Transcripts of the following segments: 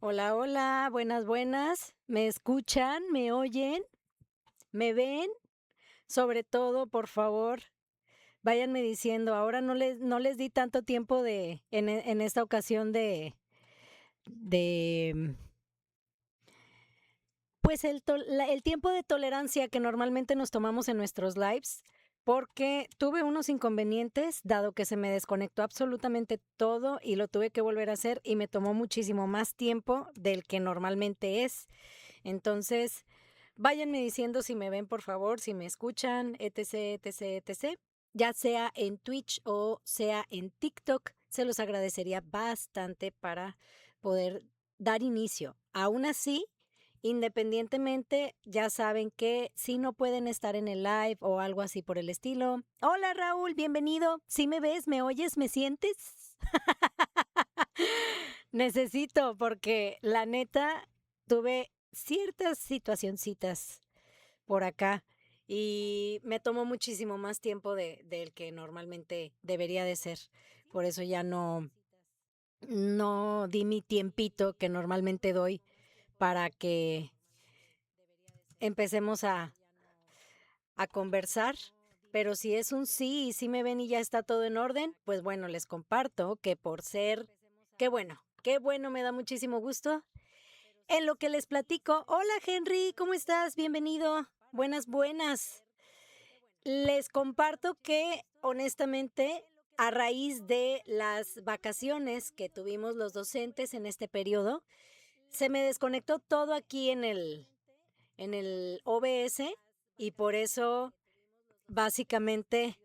Hola, hola, buenas, buenas. ¿Me escuchan? ¿Me oyen? ¿Me ven? Sobre todo, por favor, váyanme diciendo. Ahora no les di tanto tiempo en esta ocasión de pues el tiempo de tolerancia que normalmente nos tomamos en nuestros lives, porque tuve unos inconvenientes, dado que se me desconectó absolutamente todo y lo tuve que volver a hacer y me tomó muchísimo más tiempo del que normalmente es. Entonces, váyanme diciendo si me ven, por favor, si me escuchan, etc, etc, etc. Ya sea en Twitch o sea en TikTok, se los agradecería bastante para poder dar inicio. Aún así, independientemente, ya saben que si no pueden estar en el live o algo así por el estilo. Hola Raúl, bienvenido. ¿Sí me ves? ¿Me oyes? ¿Me sientes? Necesito, porque la neta tuve ciertas situacioncitas por acá y me tomó muchísimo más tiempo del que normalmente debería de ser. Por eso ya no di mi tiempito que normalmente doy para que empecemos a conversar. Pero si es un sí y sí me ven y ya está todo en orden, pues bueno, les comparto que por ser, qué bueno, me da muchísimo gusto. En lo que les platico, hola Henry, ¿cómo estás? Bienvenido. Buenas, buenas. Les comparto que honestamente, a raíz de las vacaciones que tuvimos los docentes en este periodo, se me desconectó todo aquí en el OBS y por eso básicamente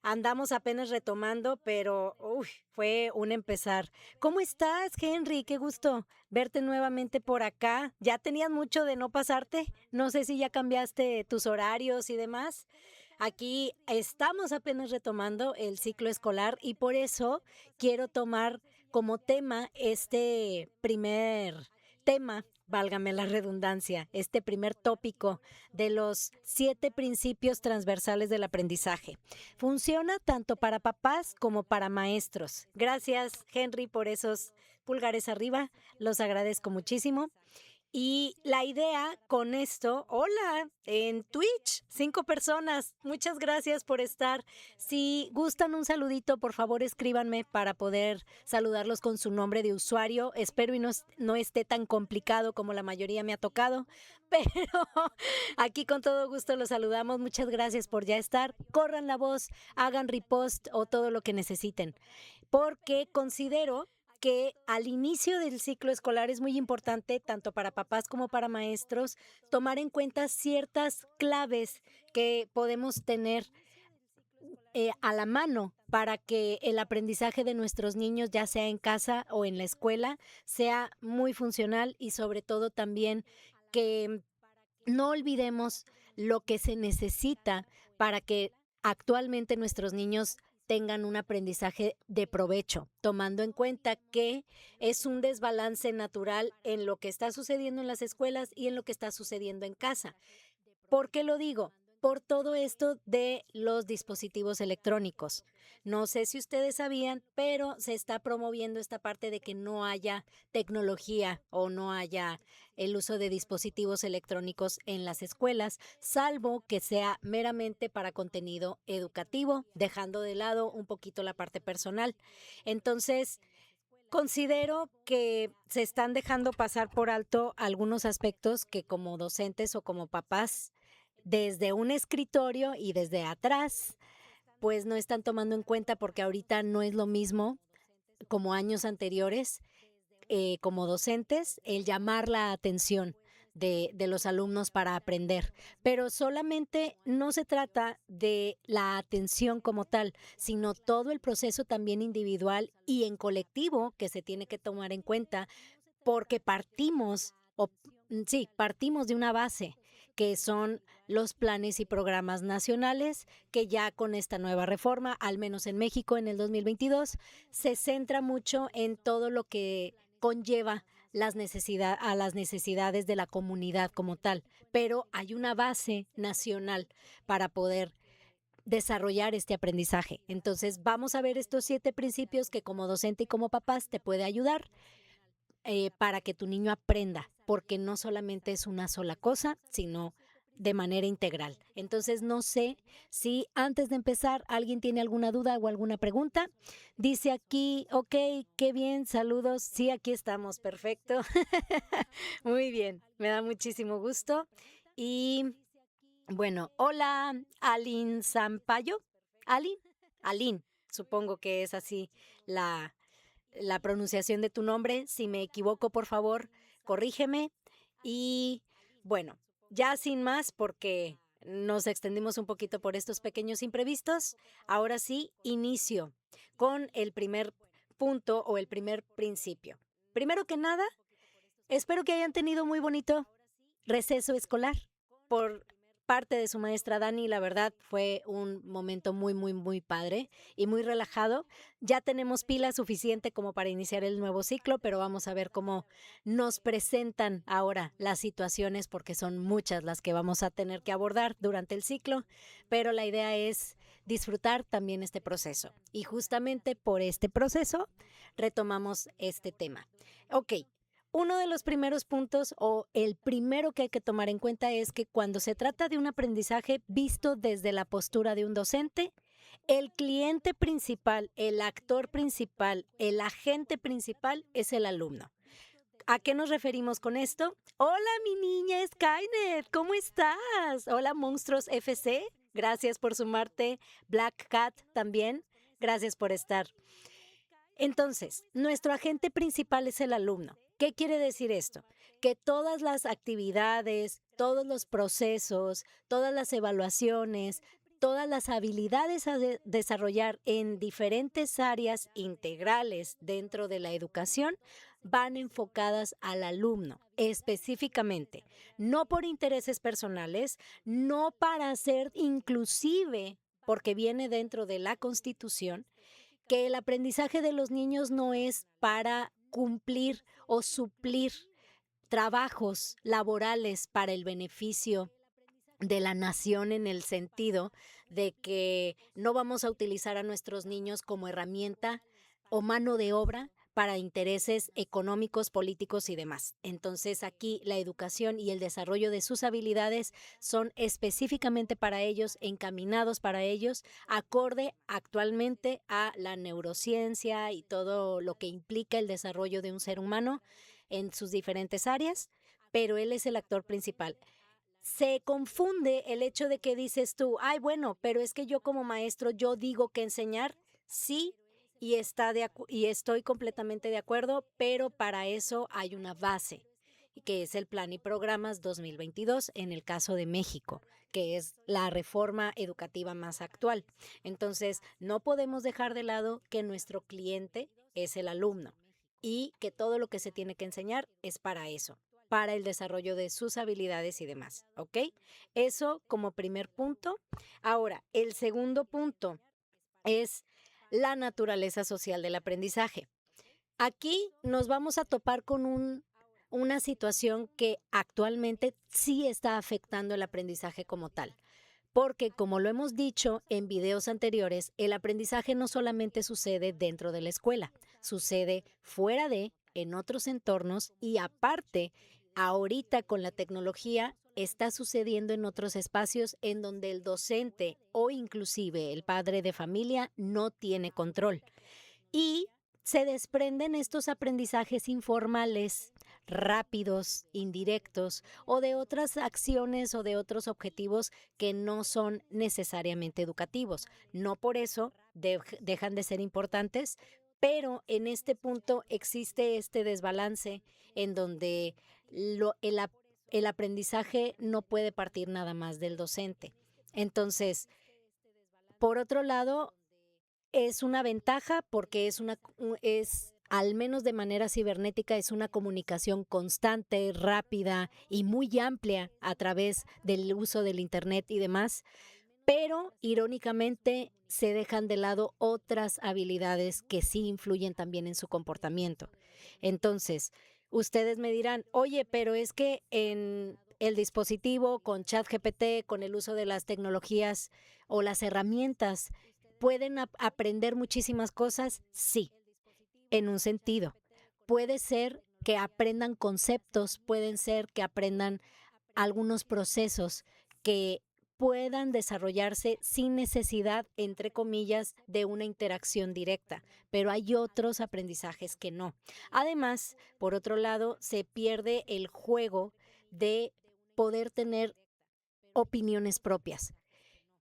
andamos apenas retomando, pero uy, fue un empezar. ¿Cómo estás, Henry? Qué gusto verte nuevamente por acá. Ya tenías mucho de no pasarte. No sé si ya cambiaste tus horarios y demás. Aquí estamos apenas retomando el ciclo escolar y por eso quiero tomar como tema este primer tema, válgame la redundancia, este primer tópico de los 7 principios transversales del aprendizaje. Funciona tanto para papás como para maestros. Gracias, Henry, por esos pulgares arriba. Los agradezco muchísimo. Y la idea con esto, hola, en Twitch, 5 personas, muchas gracias por estar. Si gustan un saludito, por favor escríbanme para poder saludarlos con su nombre de usuario. Espero y no esté tan complicado como la mayoría me ha tocado, pero aquí con todo gusto los saludamos. Muchas gracias por ya estar. Corran la voz, hagan repost o todo lo que necesiten, porque considero que al inicio del ciclo escolar es muy importante, tanto para papás como para maestros, tomar en cuenta ciertas claves que podemos tener a la mano para que el aprendizaje de nuestros niños, ya sea en casa o en la escuela, sea muy funcional y sobre todo también que no olvidemos lo que se necesita para que actualmente nuestros niños tengan un aprendizaje de provecho, tomando en cuenta que es un desbalance natural en lo que está sucediendo en las escuelas y en lo que está sucediendo en casa. ¿Por qué lo digo? Por todo esto de los dispositivos electrónicos. No sé si ustedes sabían, pero se está promoviendo esta parte de que no haya tecnología o no haya el uso de dispositivos electrónicos en las escuelas, salvo que sea meramente para contenido educativo, dejando de lado un poquito la parte personal. Entonces, considero que se están dejando pasar por alto algunos aspectos que como docentes o como papás, desde un escritorio y desde atrás, pues no están tomando en cuenta porque ahorita no es lo mismo como años anteriores, como docentes, el llamar la atención de los alumnos para aprender. Pero solamente no se trata de la atención como tal, sino todo el proceso también individual y en colectivo que se tiene que tomar en cuenta porque partimos de una base que son los planes y programas nacionales, que ya con esta nueva reforma, al menos en México en el 2022, se centra mucho en todo lo que conlleva a las necesidades de la comunidad como tal, pero hay una base nacional para poder desarrollar este aprendizaje. Entonces, vamos a ver estos 7 principios que como docente y como papás te puede ayudar. para que tu niño aprenda, porque no solamente es una sola cosa, sino de manera integral. Entonces, no sé si antes de empezar alguien tiene alguna duda o alguna pregunta. Dice aquí, ok, qué bien, saludos. Sí, aquí estamos, perfecto. Muy bien, me da muchísimo gusto. Y bueno, hola, Alin Sampaio. ¿Alin? Alin, supongo que es así la, la pronunciación de tu nombre. Si me equivoco, por favor, corrígeme. Y bueno, ya sin más, porque nos extendimos un poquito por estos pequeños imprevistos, ahora sí, inicio con el primer punto o el primer principio. Primero que nada, espero que hayan tenido muy bonito receso escolar por parte de su maestra Dani. La verdad fue un momento muy, muy, muy padre y muy relajado. Ya tenemos pila suficiente como para iniciar el nuevo ciclo, pero vamos a ver cómo nos presentan ahora las situaciones, porque son muchas las que vamos a tener que abordar durante el ciclo, pero la idea es disfrutar también este proceso. Y justamente por este proceso retomamos este tema. Ok, uno de los primeros puntos o el primero que hay que tomar en cuenta es que cuando se trata de un aprendizaje visto desde la postura de un docente, el cliente principal, el actor principal, el agente principal es el alumno. ¿A qué nos referimos con esto? Hola, mi niña Skynet, ¿cómo estás? Hola, Monstruos FC, gracias por sumarte. Black Cat también, gracias por estar. Entonces, nuestro agente principal es el alumno. ¿Qué quiere decir esto? Que todas las actividades, todos los procesos, todas las evaluaciones, todas las habilidades a desarrollar en diferentes áreas integrales dentro de la educación van enfocadas al alumno específicamente, no por intereses personales, no para ser inclusive, porque viene dentro de la Constitución, que el aprendizaje de los niños no es para cumplir o suplir trabajos laborales para el beneficio de la nación, en el sentido de que no vamos a utilizar a nuestros niños como herramienta o mano de obra para intereses económicos, políticos y demás. Entonces aquí la educación y el desarrollo de sus habilidades son específicamente para ellos, encaminados para ellos, acorde actualmente a la neurociencia y todo lo que implica el desarrollo de un ser humano en sus diferentes áreas, pero él es el actor principal. Se confunde el hecho de que dices tú, ay, bueno, pero es que yo como maestro, yo digo que enseñar, sí, y estoy completamente de acuerdo, pero para eso hay una base, que es el Plan y Programas 2022 en el caso de México, que es la reforma educativa más actual. Entonces, no podemos dejar de lado que nuestro cliente es el alumno y que todo lo que se tiene que enseñar es para eso, para el desarrollo de sus habilidades y demás, ¿ok? Eso como primer punto. Ahora, el segundo punto es la naturaleza social del aprendizaje. Aquí nos vamos a topar con una situación que actualmente sí está afectando el aprendizaje como tal. Porque, como lo hemos dicho en videos anteriores, el aprendizaje no solamente sucede dentro de la escuela, sucede fuera de, en otros entornos, y aparte, ahorita con la tecnología, está sucediendo en otros espacios en donde el docente o inclusive el padre de familia no tiene control. Y se desprenden estos aprendizajes informales, rápidos, indirectos, o de otras acciones o de otros objetivos que no son necesariamente educativos. No por eso dejan de ser importantes, pero en este punto existe este desbalance en donde el aprendizaje no puede partir nada más del docente. Entonces, por otro lado, es una ventaja porque es, al menos de manera cibernética, es una comunicación constante, rápida y muy amplia a través del uso del Internet y demás, pero irónicamente se dejan de lado otras habilidades que sí influyen también en su comportamiento. Entonces, ustedes me dirán, oye, pero es que en el dispositivo, con ChatGPT, con el uso de las tecnologías o las herramientas, ¿pueden aprender muchísimas cosas? Sí, en un sentido. Puede ser que aprendan conceptos, pueden ser que aprendan algunos procesos que puedan desarrollarse sin necesidad, entre comillas, de una interacción directa, pero hay otros aprendizajes que no. Además, por otro lado, se pierde el juego de poder tener opiniones propias.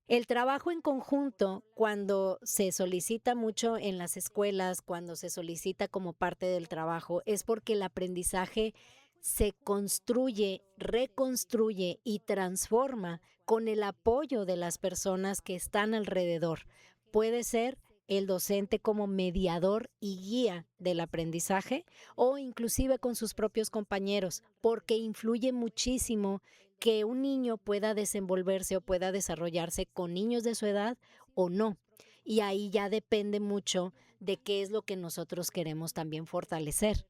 El trabajo en conjunto, cuando se solicita mucho en las escuelas, cuando se solicita como parte del trabajo, es porque el aprendizaje se construye, reconstruye y transforma con el apoyo de las personas que están alrededor. Puede ser el docente como mediador y guía del aprendizaje o inclusive con sus propios compañeros, porque influye muchísimo que un niño pueda desenvolverse o pueda desarrollarse con niños de su edad o no. Y ahí ya depende mucho de qué es lo que nosotros queremos también fortalecer.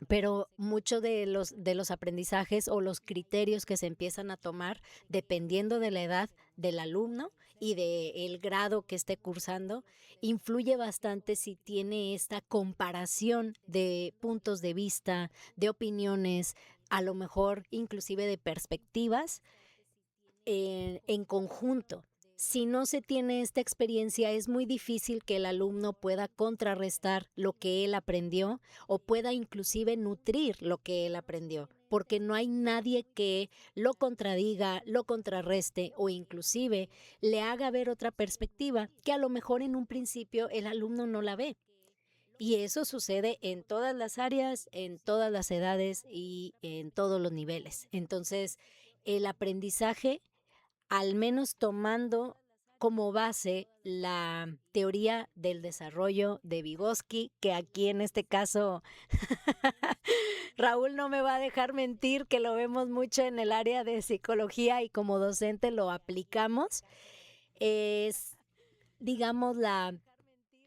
Pero mucho de los aprendizajes o los criterios que se empiezan a tomar, dependiendo de la edad del alumno y del grado que esté cursando, influye bastante si tiene esta comparación de puntos de vista, de opiniones, a lo mejor inclusive de perspectivas en conjunto. Si no se tiene esta experiencia, es muy difícil que el alumno pueda contrarrestar lo que él aprendió o pueda inclusive nutrir lo que él aprendió, porque no hay nadie que lo contradiga, lo contrarreste o inclusive le haga ver otra perspectiva que a lo mejor en un principio el alumno no la ve. Y eso sucede en todas las áreas, en todas las edades y en todos los niveles. Entonces, el aprendizaje, al menos tomando como base la teoría del desarrollo de Vygotsky, que aquí en este caso Raúl no me va a dejar mentir, que lo vemos mucho en el área de psicología y como docente lo aplicamos, es, digamos, la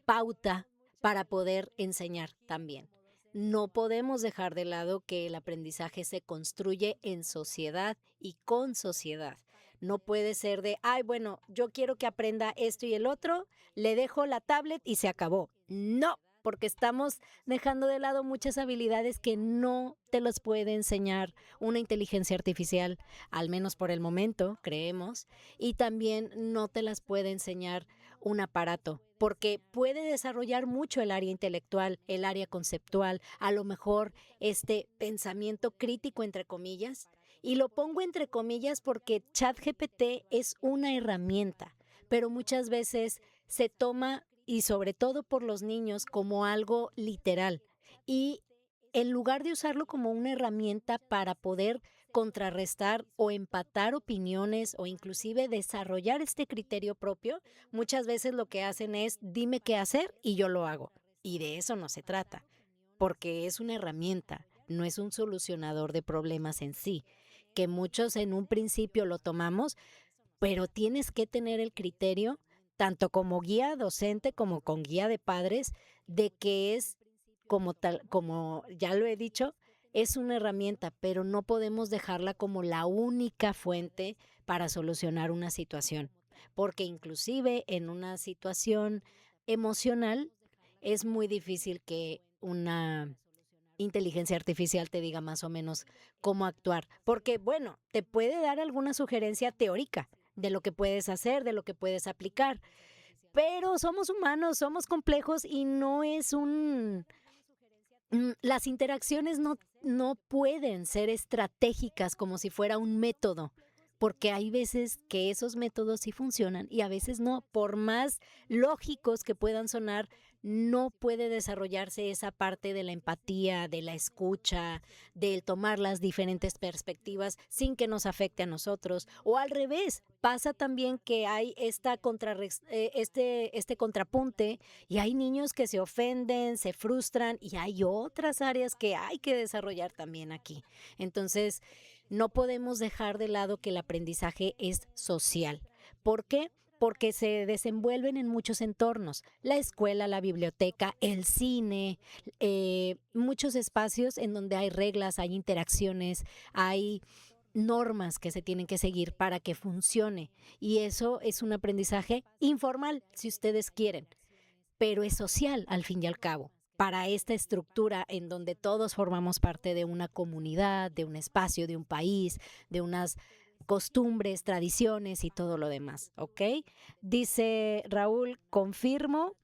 pauta para poder enseñar también. No podemos dejar de lado que el aprendizaje se construye en sociedad y con sociedad. No puede ser de, ay, bueno, yo quiero que aprenda esto y el otro, le dejo la tablet y se acabó. No, porque estamos dejando de lado muchas habilidades que no te las puede enseñar una inteligencia artificial, al menos por el momento, creemos, y también no te las puede enseñar un aparato, porque puede desarrollar mucho el área intelectual, el área conceptual, a lo mejor este pensamiento crítico, entre comillas, y lo pongo entre comillas porque ChatGPT es una herramienta, pero muchas veces se toma, y sobre todo por los niños, como algo literal. Y en lugar de usarlo como una herramienta para poder contrarrestar o empatar opiniones o inclusive desarrollar este criterio propio, muchas veces lo que hacen es dime qué hacer y yo lo hago. Y de eso no se trata, porque es una herramienta, no es un solucionador de problemas en sí, que muchos en un principio lo tomamos, pero tienes que tener el criterio, tanto como guía docente como con guía de padres, de que es como tal, como ya lo he dicho, es una herramienta, pero no podemos dejarla como la única fuente para solucionar una situación, porque inclusive en una situación emocional es muy difícil que una inteligencia artificial te diga más o menos cómo actuar, porque bueno, te puede dar alguna sugerencia teórica de lo que puedes hacer, de lo que puedes aplicar, pero somos humanos, somos complejos y no es las interacciones no pueden ser estratégicas como si fuera un método, porque hay veces que esos métodos sí funcionan y a veces no. Por más lógicos que puedan sonar, no puede desarrollarse esa parte de la empatía, de la escucha, del tomar las diferentes perspectivas sin que nos afecte a nosotros. O al revés, pasa también que hay este contrapunte y hay niños que se ofenden, se frustran y hay otras áreas que hay que desarrollar también aquí. Entonces, no podemos dejar de lado que el aprendizaje es social. ¿Por qué? Porque se desenvuelven en muchos entornos, la escuela, la biblioteca, el cine, muchos espacios en donde hay reglas, hay interacciones, hay normas que se tienen que seguir para que funcione. Y eso es un aprendizaje informal, si ustedes quieren, pero es social al fin y al cabo. para esta estructura en donde todos formamos parte de una comunidad, de un espacio, de un país, de unas costumbres, tradiciones y todo lo demás, ¿ok? Dice Raúl, confirmo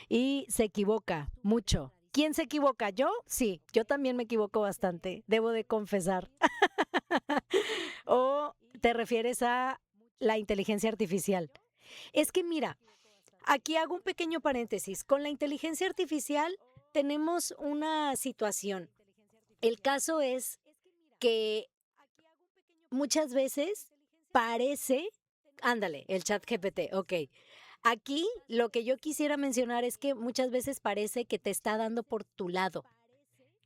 y se equivoca mucho. ¿Quién se equivoca? ¿Yo? Sí, yo también me equivoco bastante, debo de confesar. ¿O te refieres a la inteligencia artificial? Es que mira, aquí hago un pequeño paréntesis. Con la inteligencia artificial tenemos una situación. El caso es que muchas veces parece, ándale, el chat GPT, ok. Aquí lo que yo quisiera mencionar es que muchas veces parece que te está dando por tu lado.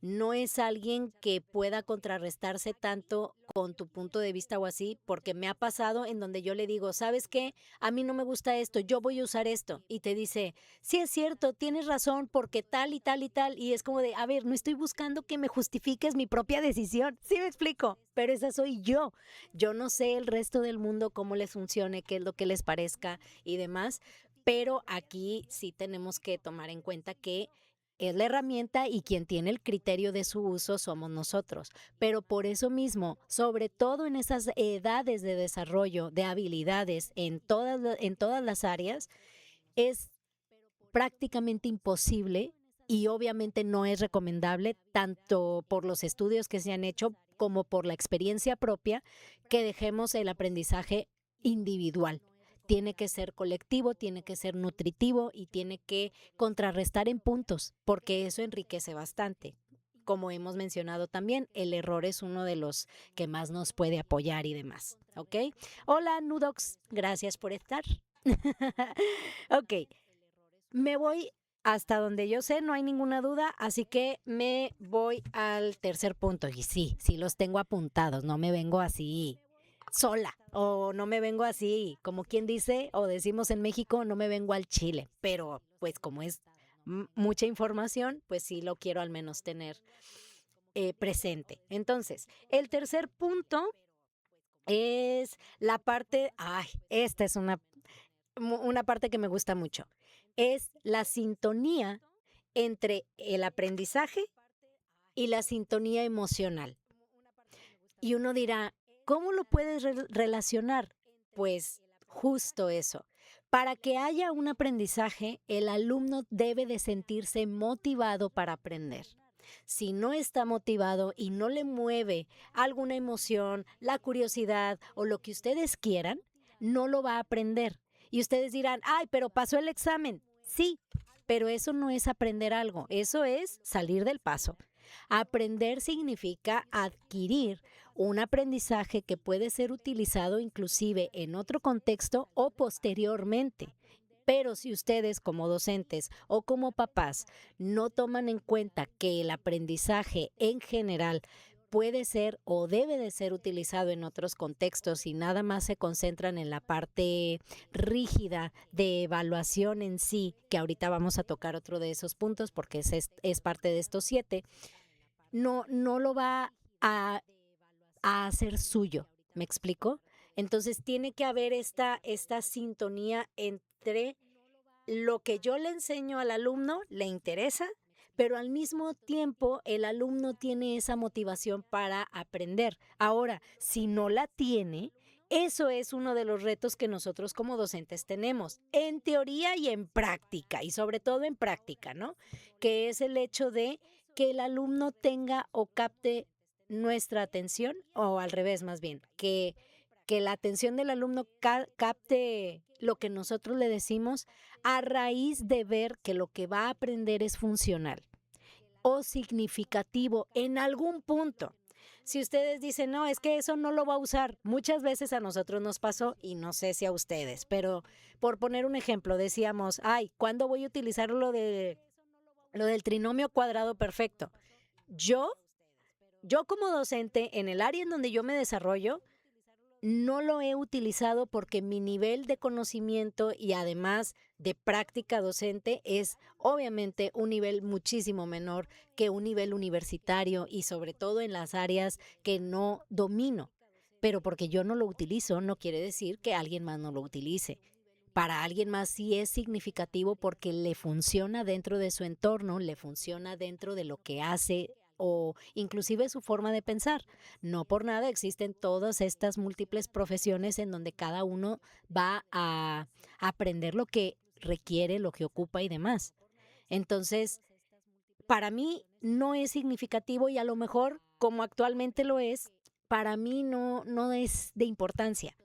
No es alguien que pueda contrarrestarse tanto con tu punto de vista o así, porque me ha pasado en donde yo le digo, ¿sabes qué? A mí no me gusta esto, yo voy a usar esto. Y te dice, sí es cierto, tienes razón, porque tal y tal y tal. Y es como de, a ver, no estoy buscando que me justifiques mi propia decisión. Sí me explico, pero esa soy yo. Yo no sé el resto del mundo cómo les funcione, qué es lo que les parezca y demás, pero aquí sí tenemos que tomar en cuenta que es la herramienta y quien tiene el criterio de su uso somos nosotros. Pero por eso mismo, sobre todo en esas edades de desarrollo de habilidades en todas las áreas, es prácticamente imposible y obviamente no es recomendable, tanto por los estudios que se han hecho como por la experiencia propia, que dejemos el aprendizaje individual. Tiene que ser colectivo, tiene que ser nutritivo y tiene que contrarrestar en puntos, porque eso enriquece bastante. Como hemos mencionado también, el error es uno de los que más nos puede apoyar y demás. ¿Ok? Hola, Nudox, gracias por estar. Ok, me voy hasta donde yo sé, no hay ninguna duda, así que me voy al tercer punto. Y sí, sí los tengo apuntados, no me vengo así sola o no me vengo así, como quien dice o decimos en México, no me vengo al chile, pero pues como es mucha información, pues sí lo quiero al menos tener presente. Entonces, el tercer punto es la parte, ay, esta es una parte que me gusta mucho, es la sintonía entre el aprendizaje y la sintonía emocional. Y uno dirá, ¿cómo lo puedes relacionar? Pues justo eso. Para que haya un aprendizaje, el alumno debe de sentirse motivado para aprender. Si no está motivado y no le mueve alguna emoción, la curiosidad o lo que ustedes quieran, no lo va a aprender. Y ustedes dirán, ay, pero pasó el examen. Sí, pero eso no es aprender algo, eso es salir del paso. Aprender significa adquirir un aprendizaje que puede ser utilizado inclusive en otro contexto o posteriormente. Pero si ustedes como docentes o como papás no toman en cuenta que el aprendizaje en general puede ser o debe de ser utilizado en otros contextos y nada más se concentran en la parte rígida de evaluación en sí, que ahorita vamos a tocar otro de esos puntos porque es parte de estos 7, no lo va a hacer suyo. ¿Me explico? Entonces tiene que haber esta sintonía entre lo que yo le enseño al alumno, le interesa, pero al mismo tiempo el alumno tiene esa motivación para aprender. Ahora, si no la tiene, eso es uno de los retos que nosotros como docentes tenemos, en teoría y en práctica, y sobre todo en práctica, ¿no? Que es el hecho de que el alumno tenga o capte nuestra atención, o al revés más bien, que la atención del alumno capte lo que nosotros le decimos a raíz de ver que lo que va a aprender es funcional o significativo en algún punto. Si ustedes dicen, no, es que eso no lo va a usar, muchas veces a nosotros nos pasó y no sé si a ustedes, pero por poner un ejemplo, decíamos, ay, ¿cuándo voy a utilizar lo del trinomio cuadrado perfecto? Yo, yo como docente, en el área en donde yo me desarrollo, no lo he utilizado porque mi nivel de conocimiento y además de práctica docente es obviamente un nivel muchísimo menor que un nivel universitario y sobre todo en las áreas que no domino. Pero porque yo no lo utilizo no quiere decir que alguien más no lo utilice. Para alguien más sí es significativo porque le funciona dentro de su entorno, le funciona dentro de lo que hace o inclusive su forma de pensar. No por nada existen todas estas múltiples profesiones en donde cada uno va a aprender lo que requiere, lo que ocupa y demás. Entonces, para mí no es significativo y a lo mejor, como actualmente lo es, para mí no es de importancia,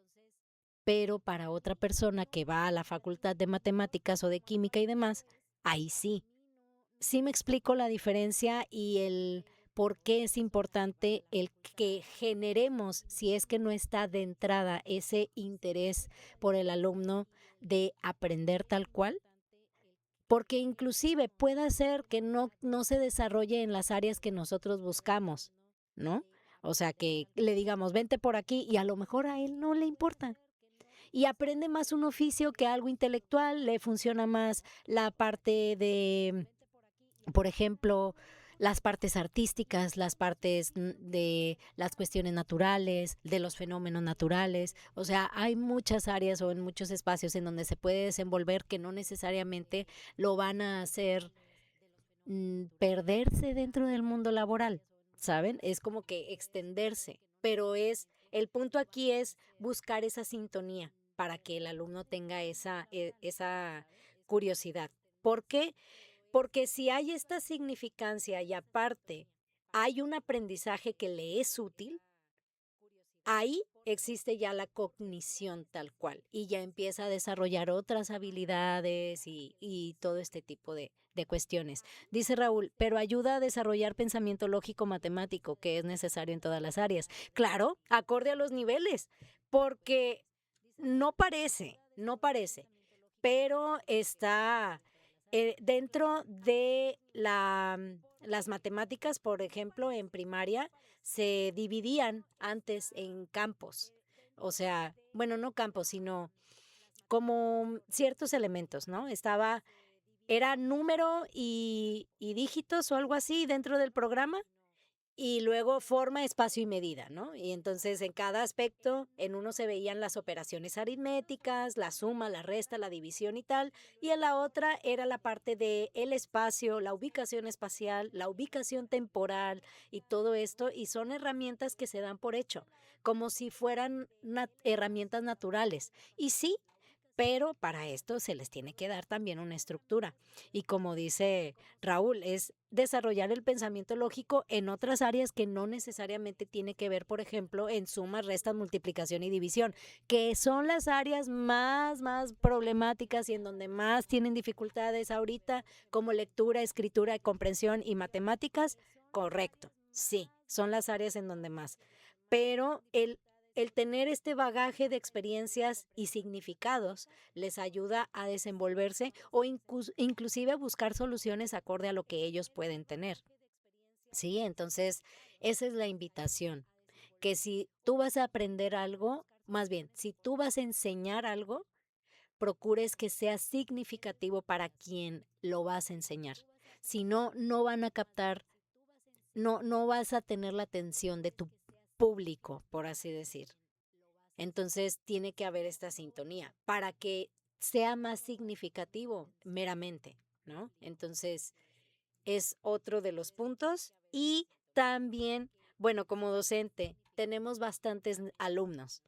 pero para otra persona que va a la facultad de matemáticas o de química y demás, ahí sí. Sí me explico la diferencia y el por qué es importante el que generemos, si es que no está de entrada ese interés por el alumno de aprender tal cual, porque inclusive puede ser que no se desarrolle en las áreas que nosotros buscamos, ¿no? O sea, que le digamos, vente por aquí y a lo mejor a él no le importa. Y aprende más un oficio que algo intelectual, le funciona más la parte de, por ejemplo, las partes artísticas, las partes de las cuestiones naturales, de los fenómenos naturales. O sea, hay muchas áreas o en muchos espacios en donde se puede desenvolver que no necesariamente lo van a hacer perderse dentro del mundo laboral, ¿saben? Es como que extenderse, pero el punto aquí es buscar esa sintonía para que el alumno tenga esa curiosidad. ¿Por qué? Porque si hay esta significancia y aparte hay un aprendizaje que le es útil, ahí existe ya la cognición tal cual y ya empieza a desarrollar otras habilidades y todo este tipo de cuestiones. Dice Raúl, pero ayuda a desarrollar pensamiento lógico matemático, que es necesario en todas las áreas. Claro, acorde a los niveles, porque no parece, pero está dentro de las matemáticas, por ejemplo, en primaria se dividían antes en campos, o sea, bueno, no campos, sino como ciertos elementos, ¿no? Era número y dígitos o algo así dentro del programa y luego forma, espacio y medida, ¿no? Y entonces en cada aspecto, en uno se veían las operaciones aritméticas, la suma, la resta, la división y tal, y en la otra era la parte de el espacio, la ubicación espacial, la ubicación temporal y todo esto, y son herramientas que se dan por hecho, como si fueran herramientas naturales. Y sí, pero para esto se les tiene que dar también una estructura. Y como dice Raúl, es desarrollar el pensamiento lógico en otras áreas que no necesariamente tiene que ver, por ejemplo, en sumas, restas, multiplicación y división, que son las áreas más problemáticas y en donde más tienen dificultades ahorita, como lectura, escritura, comprensión y matemáticas. Correcto, sí, son las áreas en donde más. Pero el tener este bagaje de experiencias y significados les ayuda a desenvolverse o inclusive a buscar soluciones acorde a lo que ellos pueden tener. Sí, entonces esa es la invitación, que si tú vas a aprender algo, más bien, si tú vas a enseñar algo, procures que sea significativo para quien lo vas a enseñar. Si no, no van a captar, no vas a tener la atención de tu público, por así decir. Entonces tiene que haber esta sintonía para que sea más significativo meramente, ¿no? Entonces es otro de los puntos y también, bueno, como docente, tenemos bastantes alumnos.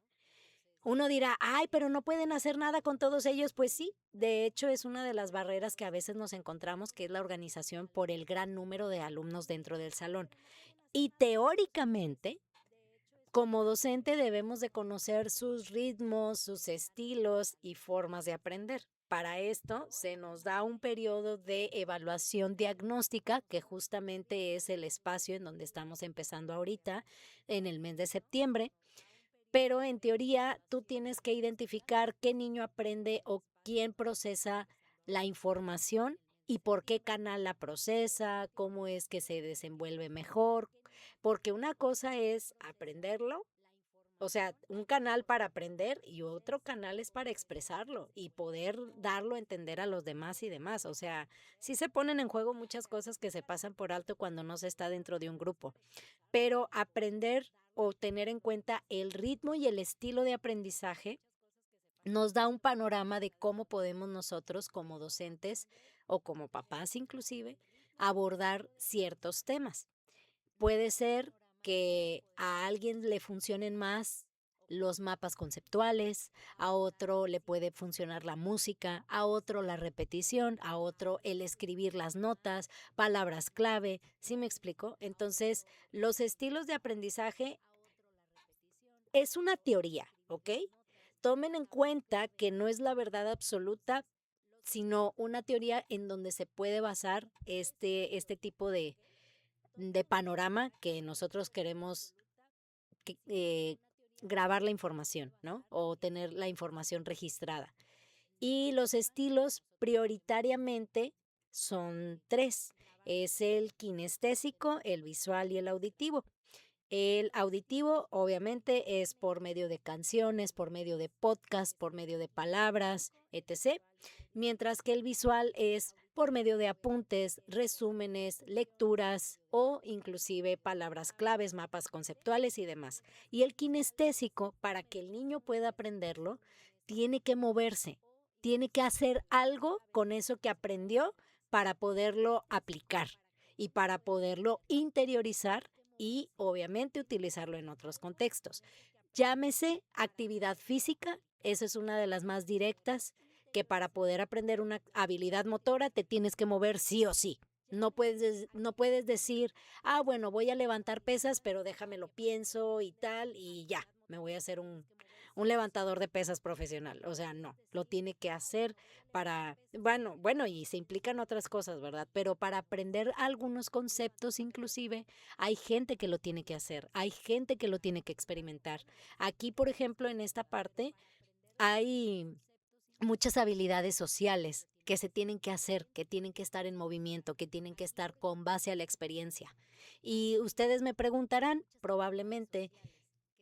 Uno dirá, ay, pero no pueden hacer nada con todos ellos. Pues sí, de hecho es una de las barreras que a veces nos encontramos, que es la organización por el gran número de alumnos dentro del salón. Y teóricamente, como docente debemos de conocer sus ritmos, sus estilos y formas de aprender. Para esto se nos da un periodo de evaluación diagnóstica, que justamente es el espacio en donde estamos empezando ahorita, en el mes de septiembre. Pero en teoría tú tienes que identificar qué niño aprende o quién procesa la información y por qué canal la procesa, cómo es que se desenvuelve mejor, porque una cosa es aprenderlo, o sea, un canal para aprender y otro canal es para expresarlo y poder darlo a entender a los demás y demás. O sea, sí se ponen en juego muchas cosas que se pasan por alto cuando no se está dentro de un grupo, pero aprender o tener en cuenta el ritmo y el estilo de aprendizaje nos da un panorama de cómo podemos nosotros como docentes o como papás inclusive abordar ciertos temas. Puede ser que a alguien le funcionen más los mapas conceptuales, a otro le puede funcionar la música, a otro la repetición, a otro el escribir las notas, palabras clave, ¿sí me explico? Entonces, los estilos de aprendizaje es una teoría, ¿ok? Tomen en cuenta que no es la verdad absoluta, sino una teoría en donde se puede basar este tipo de panorama que nosotros queremos que, grabar la información, ¿no? O tener la información registrada. Y los estilos prioritariamente son tres. Es el kinestésico, el visual y el auditivo. El auditivo, obviamente, es por medio de canciones, por medio de podcast, por medio de palabras, etc. Mientras que el visual es por medio de apuntes, resúmenes, lecturas o inclusive palabras claves, mapas conceptuales y demás. Y el kinestésico, para que el niño pueda aprenderlo, tiene que moverse, tiene que hacer algo con eso que aprendió para poderlo aplicar y para poderlo interiorizar y obviamente utilizarlo en otros contextos. Llámese actividad física, esa es una de las más directas, que para poder aprender una habilidad motora te tienes que mover sí o sí. No puedes decir, bueno, voy a levantar pesas, pero déjame lo pienso y tal, y ya, me voy a hacer un levantador de pesas profesional. O sea, no, lo tiene que hacer bueno, y se implican otras cosas, ¿verdad? Pero para aprender algunos conceptos inclusive, hay gente que lo tiene que hacer, hay gente que lo tiene que experimentar. Aquí, por ejemplo, en esta parte, hay muchas habilidades sociales que se tienen que hacer, que tienen que estar en movimiento, que tienen que estar con base a la experiencia. Y ustedes me preguntarán, probablemente,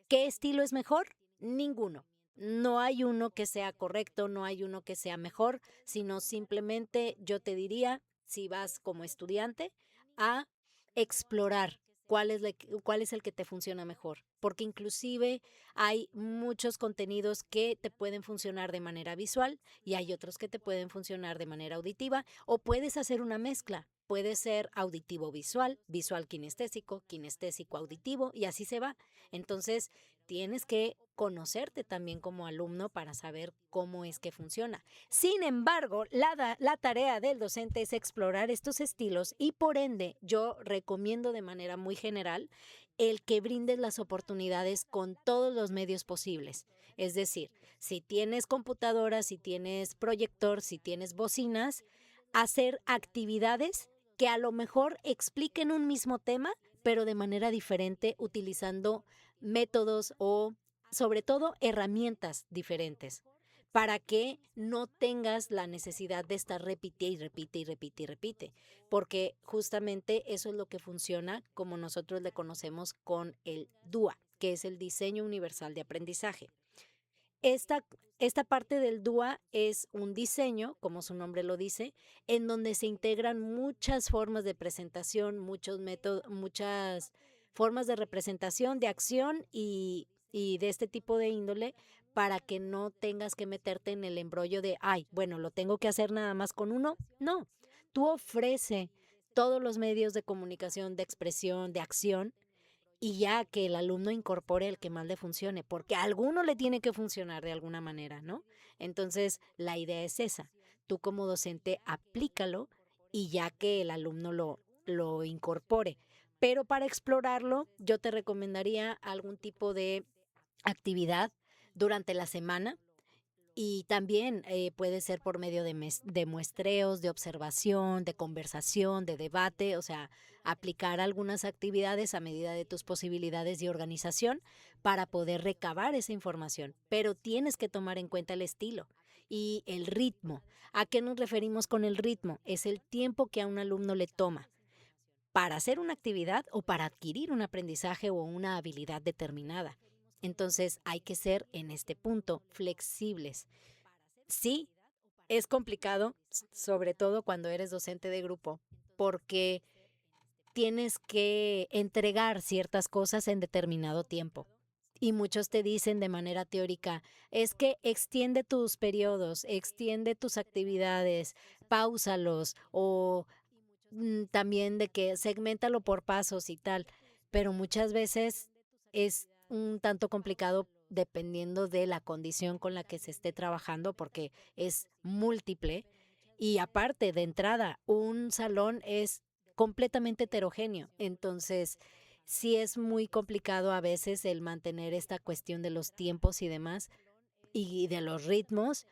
¿qué estilo es mejor? Ninguno. No hay uno que sea correcto, no hay uno que sea mejor, sino simplemente yo te diría, si vas como estudiante, a explorar cuál es el que te funciona mejor. Porque inclusive hay muchos contenidos que te pueden funcionar de manera visual y hay otros que te pueden funcionar de manera auditiva o puedes hacer una mezcla. Puede ser auditivo visual, visual kinestésico, kinestésico auditivo y así se va. Entonces, tienes que conocerte también como alumno para saber cómo es que funciona. Sin embargo, la tarea del docente es explorar estos estilos y por ende yo recomiendo de manera muy general el que brindes las oportunidades con todos los medios posibles. Es decir, si tienes computadora, si tienes proyector, si tienes bocinas, hacer actividades que a lo mejor expliquen un mismo tema, pero de manera diferente, utilizando métodos o sobre todo herramientas diferentes para que no tengas la necesidad de estar repite y repite y repite y repite, porque justamente eso es lo que funciona como nosotros le conocemos con el DUA, que es el Diseño Universal de Aprendizaje. Esta parte del DUA es un diseño, como su nombre lo dice, en donde se integran muchas formas de presentación, muchos métodos, muchas formas de representación, de acción y de este tipo de índole para que no tengas que meterte en el embrollo de, bueno, lo tengo que hacer nada más con uno. No, tú ofrece todos los medios de comunicación, de expresión, de acción y ya que el alumno incorpore el que más le funcione, porque a alguno le tiene que funcionar de alguna manera, ¿no? Entonces, la idea es esa. Tú como docente aplícalo y ya que el alumno lo incorpore. Pero para explorarlo, yo te recomendaría algún tipo de actividad durante la semana y también puede ser por medio de muestreos, de observación, de conversación, de debate, o sea, aplicar algunas actividades a medida de tus posibilidades de organización para poder recabar esa información. Pero tienes que tomar en cuenta el estilo y el ritmo. ¿A qué nos referimos con el ritmo? Es el tiempo que a un alumno le toma para hacer una actividad o para adquirir un aprendizaje o una habilidad determinada. Entonces hay que ser en este punto flexibles. Sí, es complicado, sobre todo cuando eres docente de grupo, porque tienes que entregar ciertas cosas en determinado tiempo Y muchos te dicen de manera teórica, es que extiende tus periodos, extiende tus actividades, páusalos o también de que segméntalo por pasos y tal, pero muchas veces es un tanto complicado dependiendo de la condición con la que se esté trabajando porque es múltiple y aparte de entrada, un salón es completamente heterogéneo, entonces sí es muy complicado a veces el mantener esta cuestión de los tiempos y demás y de los ritmos,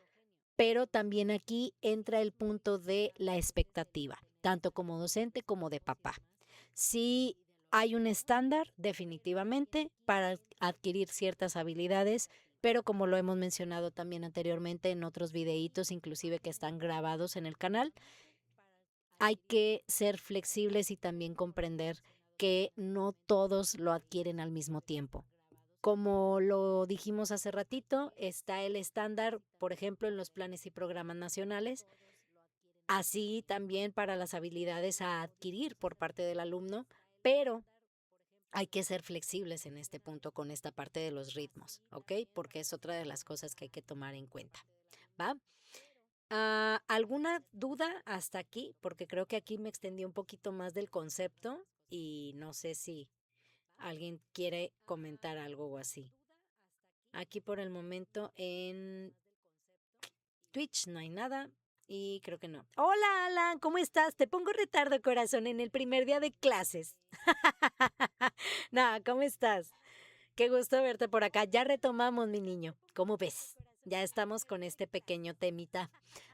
pero también aquí entra el punto de la expectativa, tanto como docente como de papá. Sí hay un estándar definitivamente para adquirir ciertas habilidades, pero como lo hemos mencionado también anteriormente en otros videitos, inclusive que están grabados en el canal, hay que ser flexibles y también comprender que no todos lo adquieren al mismo tiempo. Como lo dijimos hace ratito, está el estándar, por ejemplo, en los planes y programas nacionales, así también para las habilidades a adquirir por parte del alumno, pero hay que ser flexibles en este punto con esta parte de los ritmos, ¿ok? Porque es otra de las cosas que hay que tomar en cuenta, ¿va? ¿Alguna duda hasta aquí? Porque creo que aquí me extendí un poquito más del concepto y no sé si alguien quiere comentar algo o así. Aquí por el momento en Twitch no hay nada y creo que no. Hola Alan, ¿cómo estás? Te pongo retardo, corazón, en el primer día de clases. Nada, ¿cómo estás? Qué gusto verte por acá. Ya retomamos, mi niño. ¿Cómo ves? Ya estamos con este pequeño temita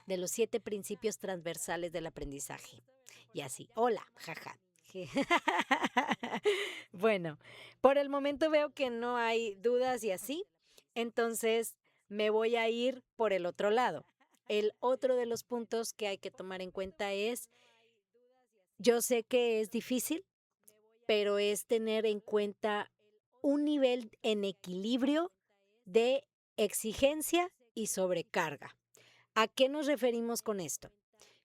de los 7 principios transversales del aprendizaje. Y así, hola, jaja. Bueno, por el momento veo que no hay dudas y así, entonces me voy a ir por el otro lado. El otro de los puntos que hay que tomar en cuenta es, yo sé que es difícil, pero es tener en cuenta un nivel en equilibrio de exigencia y sobrecarga. ¿A qué nos referimos con esto?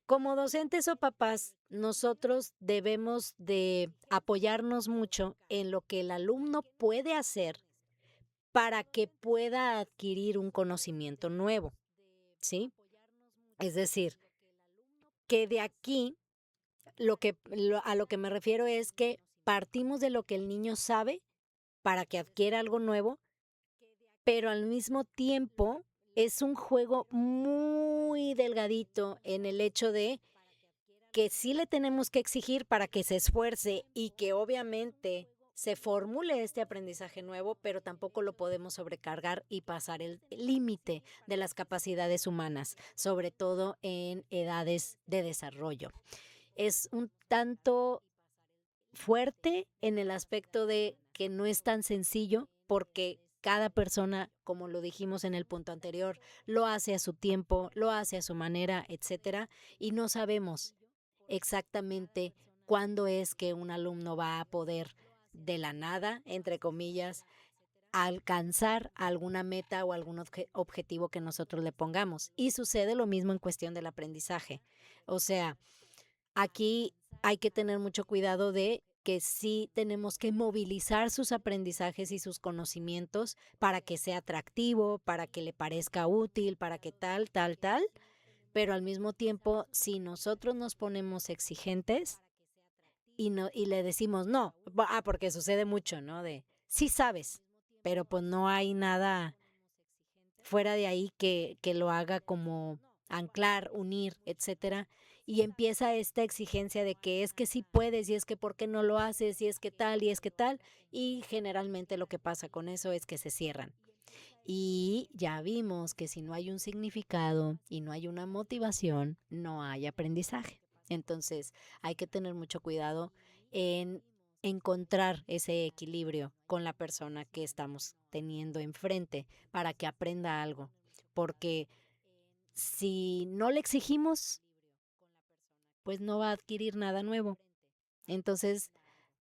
Como docentes o papás, nosotros debemos de apoyarnos mucho en lo que el alumno puede hacer para que pueda adquirir un conocimiento nuevo, ¿sí? Es decir, que de aquí a lo que me refiero es que partimos de lo que el niño sabe para que adquiera algo nuevo, pero al mismo tiempo es un juego muy delgadito en el hecho de que sí le tenemos que exigir para que se esfuerce y que obviamente se formule este aprendizaje nuevo, pero tampoco lo podemos sobrecargar y pasar el límite de las capacidades humanas, sobre todo en edades de desarrollo. Es un tanto fuerte en el aspecto de que no es tan sencillo porque cada persona, como lo dijimos en el punto anterior, lo hace a su tiempo, lo hace a su manera, etcétera, y no sabemos exactamente cuándo es que un alumno va a poder de la nada, entre comillas, alcanzar alguna meta o algún objetivo que nosotros le pongamos. Y sucede lo mismo en cuestión del aprendizaje. O sea, aquí hay que tener mucho cuidado de que sí tenemos que movilizar sus aprendizajes y sus conocimientos para que sea atractivo, para que le parezca útil, para que tal, tal, tal, pero al mismo tiempo, si nosotros nos ponemos exigentes y, no, y le decimos no, porque sucede mucho, ¿no? De sí sabes, pero pues no hay nada fuera de ahí que lo haga como anclar, unir, etcétera. Y empieza esta exigencia de que es que sí puedes y es que por qué no lo haces y es que tal y es que tal. Y generalmente lo que pasa con eso es que se cierran. Y ya vimos que si no hay un significado y no hay una motivación, no hay aprendizaje. Entonces hay que tener mucho cuidado en encontrar ese equilibrio con la persona que estamos teniendo enfrente para que aprenda algo. Porque si no le exigimos, pues no va a adquirir nada nuevo. Entonces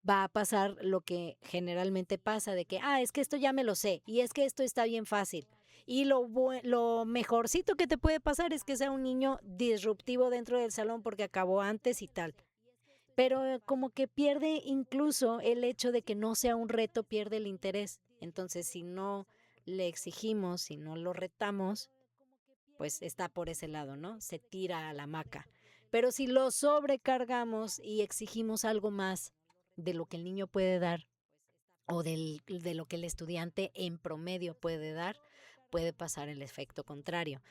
va a pasar lo que generalmente pasa de que, es que esto ya me lo sé y es que esto está bien fácil. Y lo mejorcito que te puede pasar es que sea un niño disruptivo dentro del salón porque acabó antes y tal. Pero como que pierde incluso el hecho de que no sea un reto, pierde el interés. Entonces, si no le exigimos, si no lo retamos, pues está por ese lado, ¿no? Se tira a la hamaca. Pero si lo sobrecargamos y exigimos algo más de lo que el niño puede dar o de lo que el estudiante en promedio puede dar, puede pasar el efecto contrario.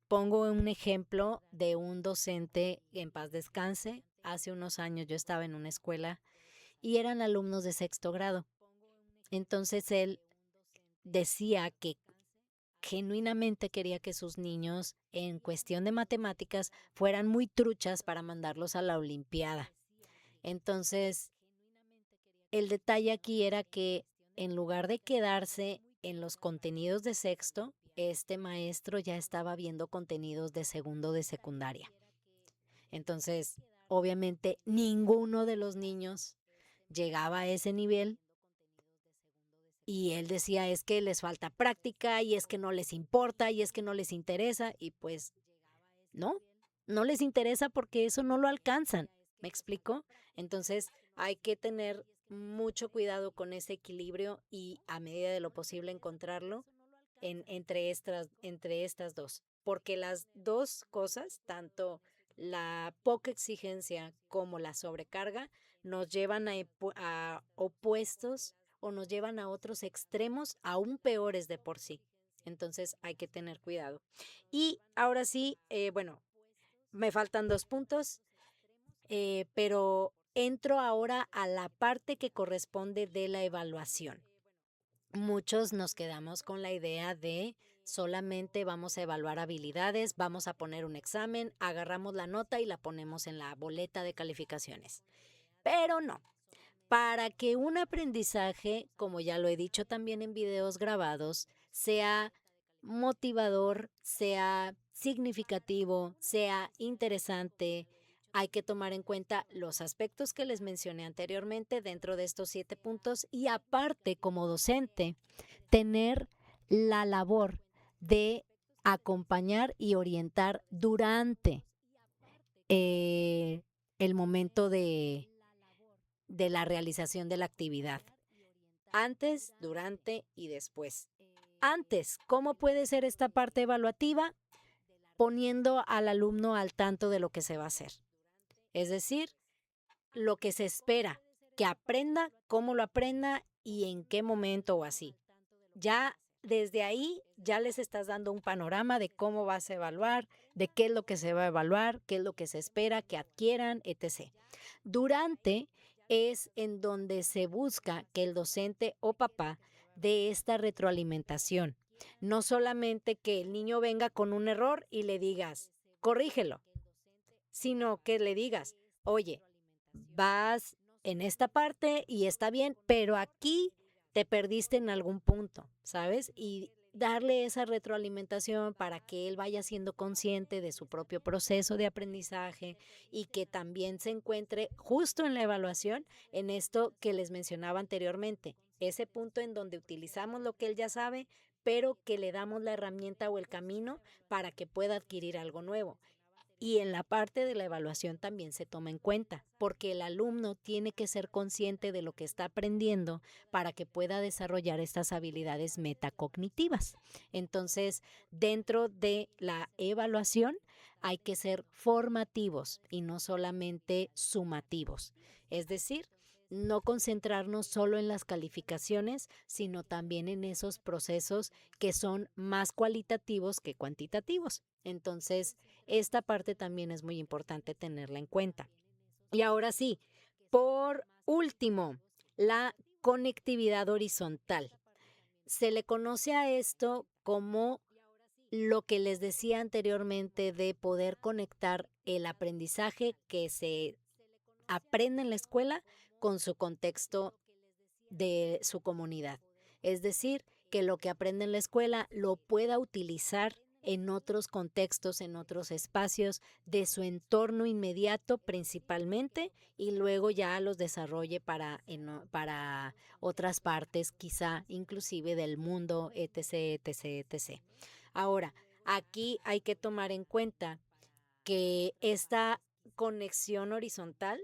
Pongo un ejemplo de un docente, en paz descanse. Hace unos años yo estaba en una escuela y eran alumnos de sexto grado. Entonces él decía que genuinamente quería que sus niños, en cuestión de matemáticas, fueran muy truchas para mandarlos a la olimpiada. Entonces, el detalle aquí era que en lugar de quedarse en los contenidos de sexto, este maestro ya estaba viendo contenidos de segundo de secundaria. Entonces, obviamente, ninguno de los niños llegaba a ese nivel y él decía, es que les falta práctica y es que no les importa y es que no les interesa y pues no, no les interesa porque eso no lo alcanzan. ¿Me explico? Entonces hay que tener mucho cuidado con ese equilibrio y a medida de lo posible encontrarlo entre estas dos. Porque las dos cosas, tanto la poca exigencia como la sobrecarga, nos llevan a opuestos o nos llevan a otros extremos aún peores de por sí. Entonces hay que tener cuidado. Y ahora sí, bueno, me faltan 2 puntos, pero entro ahora a la parte que corresponde de la evaluación. Muchos nos quedamos con la idea de solamente vamos a evaluar habilidades, vamos a poner un examen, agarramos la nota y la ponemos en la boleta de calificaciones. Pero no. Para que un aprendizaje, como ya lo he dicho también en videos grabados, sea motivador, sea significativo, sea interesante, hay que tomar en cuenta los aspectos que les mencioné anteriormente dentro de estos 7 puntos y aparte como docente, tener la labor de acompañar y orientar durante el momento de la realización de la actividad. Antes, durante y después. Antes, ¿cómo puede ser esta parte evaluativa? Poniendo al alumno al tanto de lo que se va a hacer. Es decir, lo que se espera que aprenda, cómo lo aprenda y en qué momento o así. Ya desde ahí ya les estás dando un panorama de cómo vas a evaluar, de qué es lo que se va a evaluar, qué es lo que se espera que adquieran, etc. Durante es en donde se busca que el docente o papá dé esta retroalimentación. No solamente que el niño venga con un error y le digas, corrígelo, sino que le digas, oye, vas en esta parte y está bien, pero aquí te perdiste en algún punto, ¿sabes? Y darle esa retroalimentación para que él vaya siendo consciente de su propio proceso de aprendizaje y que también se encuentre justo en la evaluación en esto que les mencionaba anteriormente, ese punto en donde utilizamos lo que él ya sabe, pero que le damos la herramienta o el camino para que pueda adquirir algo nuevo. Y en la parte de la evaluación también se toma en cuenta, porque el alumno tiene que ser consciente de lo que está aprendiendo para que pueda desarrollar estas habilidades metacognitivas. Entonces, dentro de la evaluación hay que ser formativos y no solamente sumativos. Es decir, no concentrarnos solo en las calificaciones, sino también en esos procesos que son más cualitativos que cuantitativos. Entonces, esta parte también es muy importante tenerla en cuenta. Y ahora sí, por último, la conectividad horizontal. Se le conoce a esto como lo que les decía anteriormente de poder conectar el aprendizaje que se aprende en la escuela con su contexto de su comunidad. Es decir, que lo que aprende en la escuela lo pueda utilizar en otros contextos, en otros espacios de su entorno inmediato principalmente y luego ya los desarrolle para otras partes, quizá inclusive del mundo, etc., etc., etc. Ahora, aquí hay que tomar en cuenta que esta conexión horizontal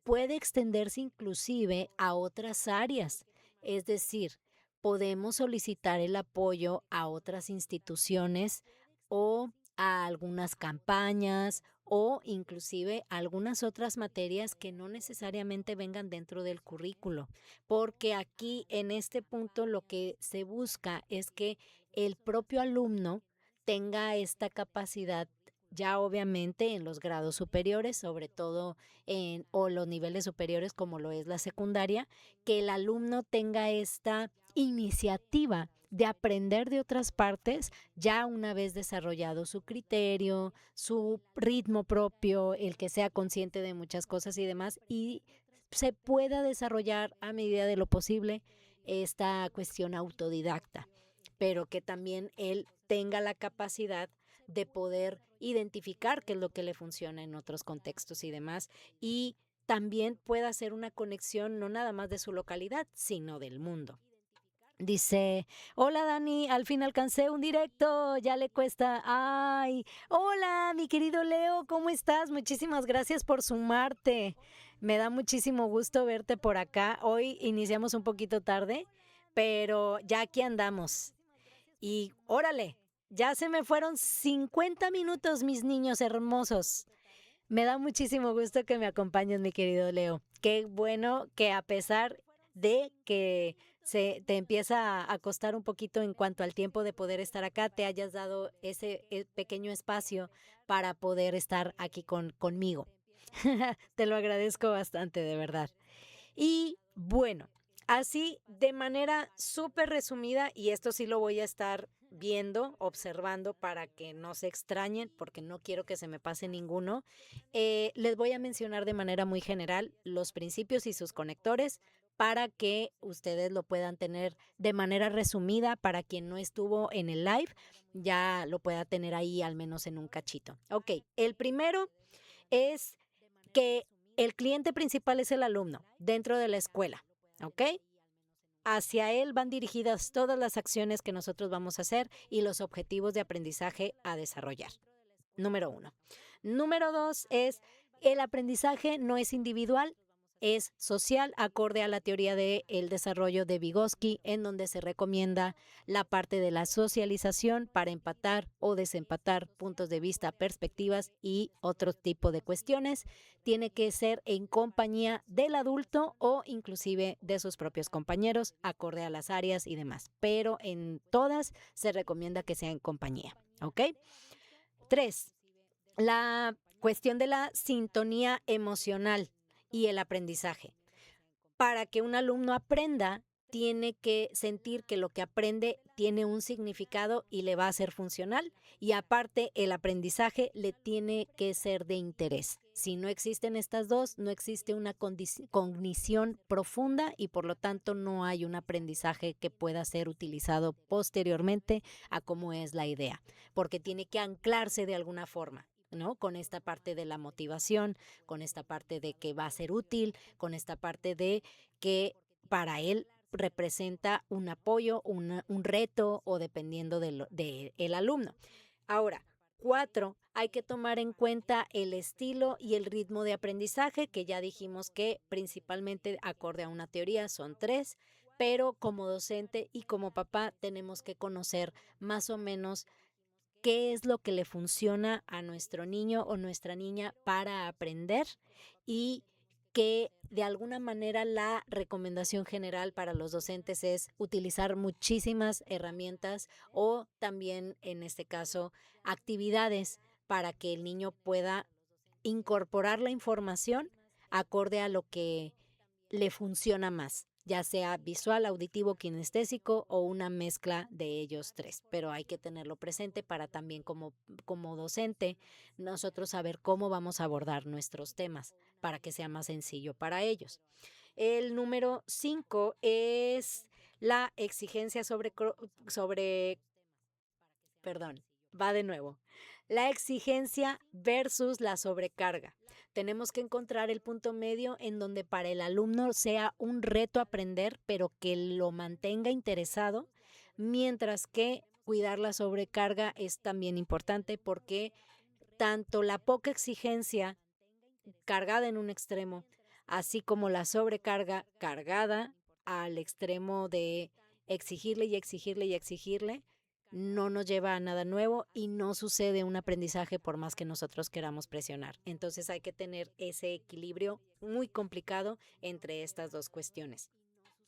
puede extenderse inclusive a otras áreas. Es decir, podemos solicitar el apoyo a otras instituciones o a algunas campañas o inclusive a algunas otras materias que no necesariamente vengan dentro del currículo, porque aquí en este punto lo que se busca es que el propio alumno tenga esta capacidad ya obviamente en los grados superiores, sobre todo en o los niveles superiores como lo es la secundaria, que el alumno tenga esta iniciativa de aprender de otras partes ya una vez desarrollado su criterio, su ritmo propio, el que sea consciente de muchas cosas y demás, y se pueda desarrollar a medida de lo posible esta cuestión autodidacta, pero que también él tenga la capacidad de poder identificar qué es lo que le funciona en otros contextos y demás, y también pueda hacer una conexión no nada más de su localidad, sino del mundo. Dice, hola Dani, al fin alcancé un directo, ya le cuesta. Ay, hola mi querido Leo, ¿cómo estás? Muchísimas gracias por sumarte. Me da muchísimo gusto verte por acá. Hoy iniciamos un poquito tarde, pero ya aquí andamos. Y órale, ya se me fueron 50 minutos, mis niños hermosos. Me da muchísimo gusto que me acompañes, mi querido Leo. Qué bueno que a pesar de que se te empieza a costar un poquito en cuanto al tiempo de poder estar acá, te hayas dado ese pequeño espacio para poder estar aquí conmigo. Te lo agradezco bastante, de verdad. Y bueno, así de manera súper resumida, y esto sí lo voy a estar viendo, observando para que no se extrañen, porque no quiero que se me pase ninguno, les voy a mencionar de manera muy general los principios y sus conectores para que ustedes lo puedan tener de manera resumida, para quien no estuvo en el live, ya lo pueda tener ahí al menos en un cachito. Ok, el primero es que el cliente principal es el alumno dentro de la escuela, ¿ok? Hacia él van dirigidas todas las acciones que nosotros vamos a hacer y los objetivos de aprendizaje a desarrollar. Número uno. Número dos es el aprendizaje no es individual, es social, acorde a la teoría del desarrollo de Vygotsky, en donde se recomienda la parte de la socialización para empatar o desempatar puntos de vista, perspectivas y otro tipo de cuestiones. Tiene que ser en compañía del adulto o inclusive de sus propios compañeros, acorde a las áreas y demás. Pero en todas se recomienda que sea en compañía, ¿ok? Tres, la cuestión de la sintonía emocional y el aprendizaje. Para que un alumno aprenda, tiene que sentir que lo que aprende tiene un significado y le va a ser funcional. Y aparte, el aprendizaje le tiene que ser de interés. Si no existen estas dos, no existe una cognición profunda y por lo tanto no hay un aprendizaje que pueda ser utilizado posteriormente a cómo es la idea, porque tiene que anclarse de alguna forma, ¿no? Con esta parte de la motivación, con esta parte de que va a ser útil, con esta parte de que para él representa un apoyo, un reto o dependiendo de el alumno. Ahora, cuatro, hay que tomar en cuenta el estilo y el ritmo de aprendizaje, que ya dijimos que principalmente acorde a una teoría son tres, pero como docente y como papá tenemos que conocer más o menos qué es lo que le funciona a nuestro niño o nuestra niña para aprender y que de alguna manera la recomendación general para los docentes es utilizar muchísimas herramientas o también en este caso actividades para que el niño pueda incorporar la información acorde a lo que le funciona más, ya sea visual, auditivo, kinestésico o una mezcla de ellos tres. Pero hay que tenerlo presente para también como docente nosotros saber cómo vamos a abordar nuestros temas para que sea más sencillo para ellos. El número 5 es la exigencia perdón, va de nuevo. La exigencia versus la sobrecarga. Tenemos que encontrar el punto medio en donde para el alumno sea un reto aprender, pero que lo mantenga interesado, mientras que cuidar la sobrecarga es también importante porque tanto la poca exigencia cargada en un extremo, así como la sobrecarga cargada al extremo de exigirle y exigirle y exigirle no nos lleva a nada nuevo y no sucede un aprendizaje por más que nosotros queramos presionar. Entonces hay que tener ese equilibrio muy complicado entre estas dos cuestiones.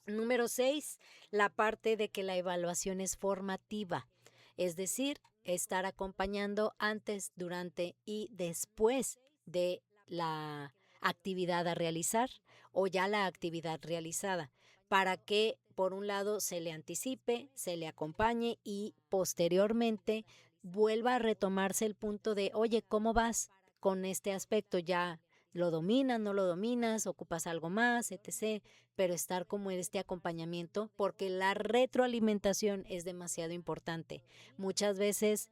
Número 6, la parte de que la evaluación es formativa, es decir, estar acompañando antes, durante y después de la actividad a realizar o ya la actividad realizada, para que por un lado se le anticipe, se le acompañe y posteriormente vuelva a retomarse el punto de, oye, ¿cómo vas con este aspecto? ¿Ya lo dominas, no lo dominas, ocupas algo más, etc.? Pero estar como en este acompañamiento, porque la retroalimentación es demasiado importante. Muchas veces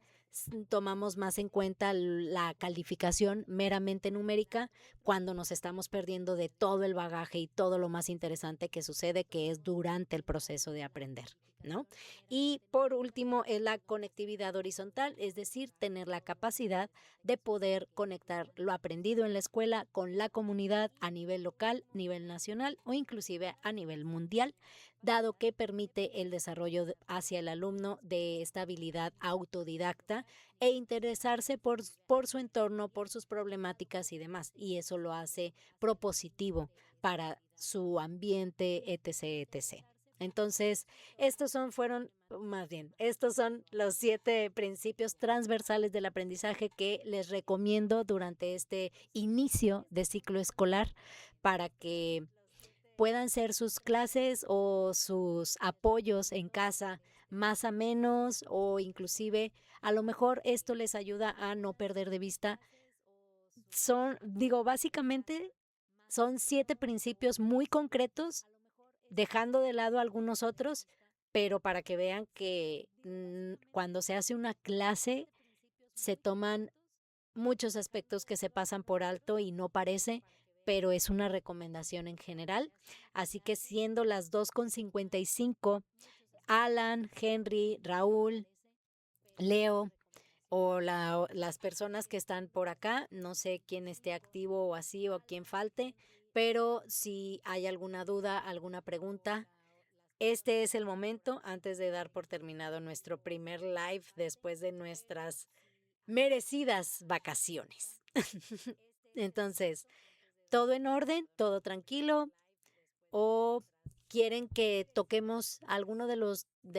tomamos más en cuenta la calificación meramente numérica cuando nos estamos perdiendo de todo el bagaje y todo lo más interesante que sucede, que es durante el proceso de aprender, ¿no? Y por último es la conectividad horizontal, es decir, tener la capacidad de poder conectar lo aprendido en la escuela con la comunidad a nivel local, nivel nacional o inclusive a nivel mundial, dado que permite el desarrollo hacia el alumno de esta habilidad autodidacta e interesarse por su entorno, por sus problemáticas y demás. Y eso lo hace propositivo para su ambiente, etc., etc. Entonces, estos son los 7 principios transversales del aprendizaje que les recomiendo durante este inicio de ciclo escolar para que puedan ser sus clases o sus apoyos en casa más amenos o inclusive a lo mejor esto les ayuda a no perder de vista. Básicamente son 7 principios muy concretos, dejando de lado algunos otros, pero para que vean que cuando se hace una clase se toman muchos aspectos que se pasan por alto y no parece, pero es una recomendación en general. Así que siendo las 2:55, Alan, Henry, Raúl, Leo o las personas que están por acá, no sé quién esté activo o así o quién falte, pero si hay alguna duda, alguna pregunta, este es el momento antes de dar por terminado nuestro primer live después de nuestras merecidas vacaciones. Entonces, ¿todo en orden? ¿Todo tranquilo? ¿O quieren que toquemos alguno de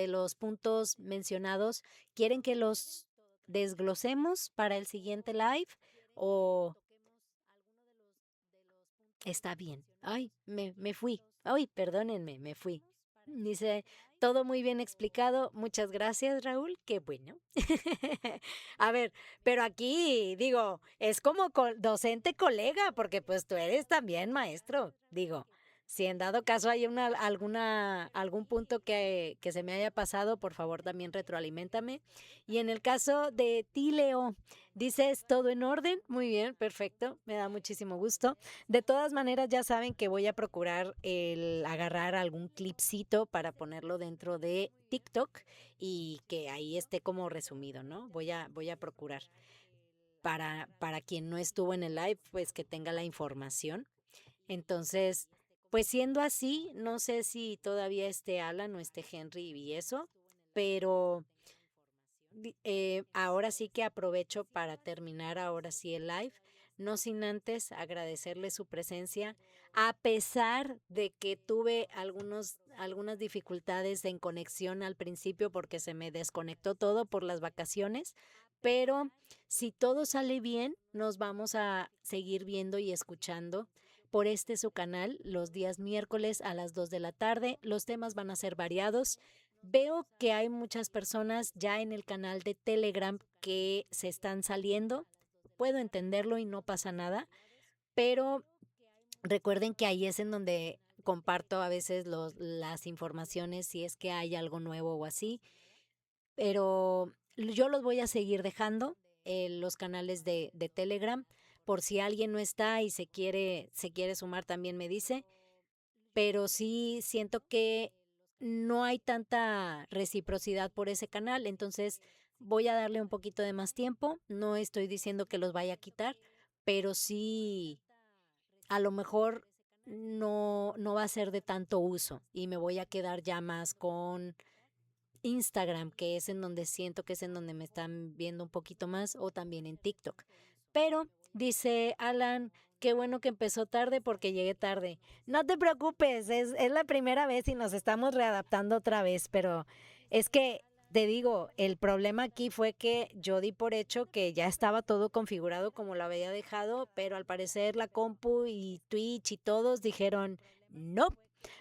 los puntos mencionados? ¿Quieren que los desglosemos para el siguiente live? ¿O está bien? Ay, me fui. Ay, perdónenme, me fui. Dice, todo muy bien explicado. Muchas gracias, Raúl. Qué bueno. A ver, pero aquí, digo, es como docente colega, porque pues tú eres también maestro. Digo, si en dado caso hay algún punto que se me haya pasado, por favor también retroaliméntame. Y en el caso de ti, Leo, dices todo en orden. Muy bien, perfecto. Me da muchísimo gusto. De todas maneras, ya saben que voy a procurar el agarrar algún clipcito para ponerlo dentro de TikTok y que ahí esté como resumido, ¿no? Voy a procurar para quien no estuvo en el live, pues que tenga la información. Entonces, pues siendo así, no sé si todavía esté Alan o esté Henry y eso, pero ahora sí que aprovecho para terminar ahora sí el live, no sin antes agradecerle su presencia, a pesar de que tuve algunas dificultades en conexión al principio porque se me desconectó todo por las vacaciones, pero si todo sale bien, nos vamos a seguir viendo y escuchando por su canal los días miércoles a las 2 de la tarde. Los temas van a ser variados. Veo que hay muchas personas ya en el canal de Telegram que se están saliendo. Puedo entenderlo y no pasa nada, pero recuerden que ahí es en donde comparto a veces las informaciones si es que hay algo nuevo o así, pero yo los voy a seguir dejando en los canales de Telegram por si alguien no está y se quiere sumar también me dice, pero sí siento que no hay tanta reciprocidad por ese canal, entonces voy a darle un poquito de más tiempo. No estoy diciendo que los vaya a quitar, pero sí, a lo mejor no va a ser de tanto uso y me voy a quedar ya más con Instagram, que es en donde siento que es en donde me están viendo un poquito más, o también en TikTok. Pero dice Alan, qué bueno que empezó tarde porque llegué tarde. No te preocupes, es la primera vez y nos estamos readaptando otra vez, pero es que te digo, el problema aquí fue que yo di por hecho que ya estaba todo configurado como lo había dejado, pero al parecer la compu y Twitch y todos dijeron no,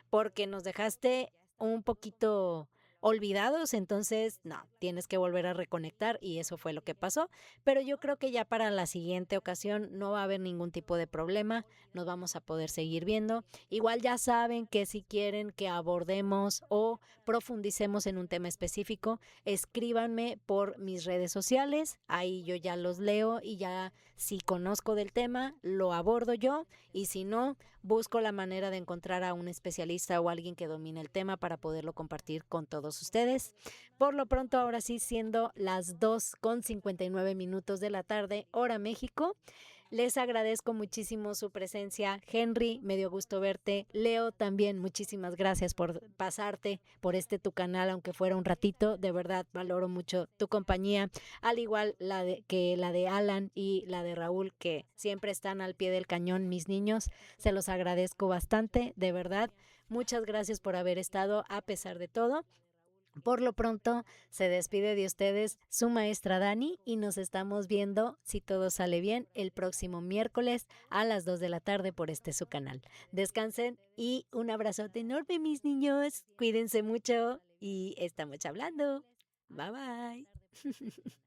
porque nos dejaste un poquito olvidados, entonces no, tienes que volver a reconectar y eso fue lo que pasó, pero yo creo que ya para la siguiente ocasión no va a haber ningún tipo de problema, nos vamos a poder seguir viendo. Igual ya saben que si quieren que abordemos o profundicemos en un tema específico, escríbanme por mis redes sociales, ahí yo ya los leo y ya si conozco del tema, lo abordo yo y si no, busco la manera de encontrar a un especialista o alguien que domine el tema para poderlo compartir con todos ustedes. Por lo pronto, ahora sí, siendo las 2:59 de la tarde, hora México, les agradezco muchísimo su presencia. Henry, me dio gusto verte. Leo, también muchísimas gracias por pasarte por tu canal, aunque fuera un ratito. De verdad, valoro mucho tu compañía, al igual que la de Alan y la de Raúl, que siempre están al pie del cañón, mis niños. Se los agradezco bastante, de verdad. Muchas gracias por haber estado a pesar de todo. Por lo pronto, se despide de ustedes su maestra Dani y nos estamos viendo, si todo sale bien, el próximo miércoles a las 2 de la tarde por su canal. Descansen y un abrazote enorme, mis niños. Cuídense mucho y estamos hablando. Bye bye.